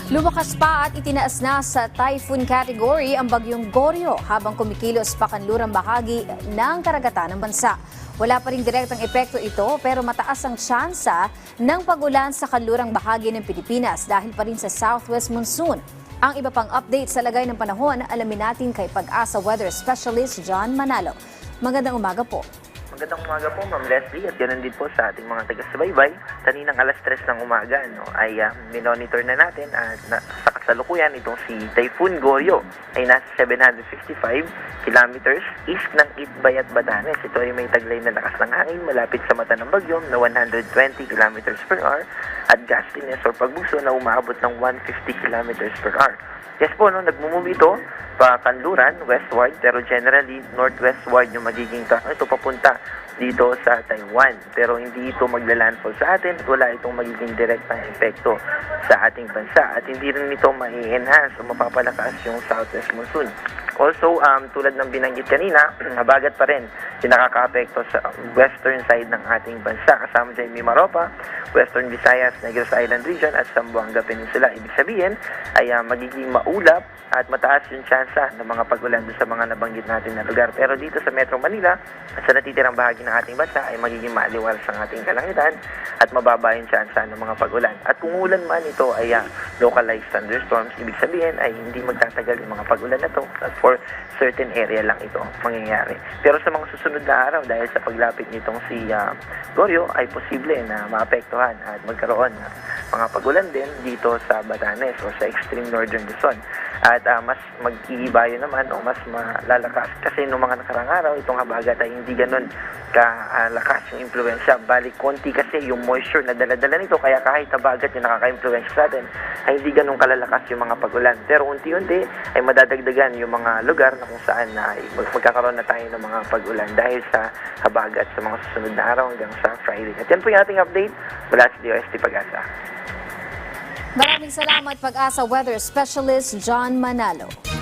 Lumakas pa at itinaas na sa typhoon category ang bagyong Goryo habang kumikilos pa kanlurang bahagi ng karagatan ng bansa. Wala pa ring direktang epekto ito pero mataas ang tsansa ng pag-ulan sa kanlurang bahagi ng Pilipinas dahil pa rin sa southwest monsoon. Ang iba pang update sa lagay ng panahon alamin natin kay Pag-asa Weather Specialist John Manalo. Magandang umaga po. Magandang umaga po, Ma'am Leslie, at ganoon din po sa ating mga taga-subaybay. Kaninang alas 3 ng umaga ay minonitor na natin at sa kasalukuyan itong si Typhoon Goryo ay nasa 755 kilometers east ng Itbay at Batanes. Ito ay may taglay na lakas ng hangin malapit sa mata ng bagyo na 120 kilometers per hour at gustiness or pagbuso na umaabot ng 150 kilometers per hour. Yes po, nagmumove ito pa kanluran, westward, pero generally northwestward yung magiging ito papunta dito sa Taiwan. Pero hindi ito maglalandfall sa atin at wala itong magiging direktang epekto sa ating bansa. At hindi rin ito ma-enhance o mapapalakas yung southwest monsoon. Also, tulad ng binanggit kanina, habagat pa rin yung nakaka-apekto sa western side ng ating bansa. Kasama dyan Mimaropa, Western Visayas, Negros Island Region at Zamboanga Peninsula. Ibig sabihin ay magiging maulap at mataas yung tsansa ng mga pag-ulan sa mga nabanggit natin na lugar. Pero dito sa Metro Manila at sa natitirang bahagi ng ating bansa ay magiging maaliwalas ang ating kalangitan at mababa yung tsansa ng mga pag-ulan. At kung ulan man ito ay localized thunderstorms, ibig sabihin ay hindi magtatagal yung mga pag-ulan na ito at for certain area lang ito mangyayari. Pero sa mga susunod na araw dahil sa paglapit nitong si Goryo ay posible na maapektuhan at magkaroon ng mga pag-ulan din dito sa Batanes o sa extreme northern Luzon. At mas mag-iibayo naman o mas malalakas kasi noong mga nakarang araw itong habagat ay hindi ganun kalakas yung impluensya. Bali konti kasi yung moisture na dala-dala nito kaya kahit habagat yung nakaka-impluensya sa atin ay hindi ganun kalalakas yung mga pag-ulan. Pero unti-unti ay madadagdagan yung mga lugar na kung saan magkakaroon na tayo ng mga pag-ulan dahil sa habagat sa mga susunod na araw hanggang sa Friday. At yan po yung ating update mula sa DOST Pag-asa. Maraming salamat Pag-asa Weather Specialist John Manalo.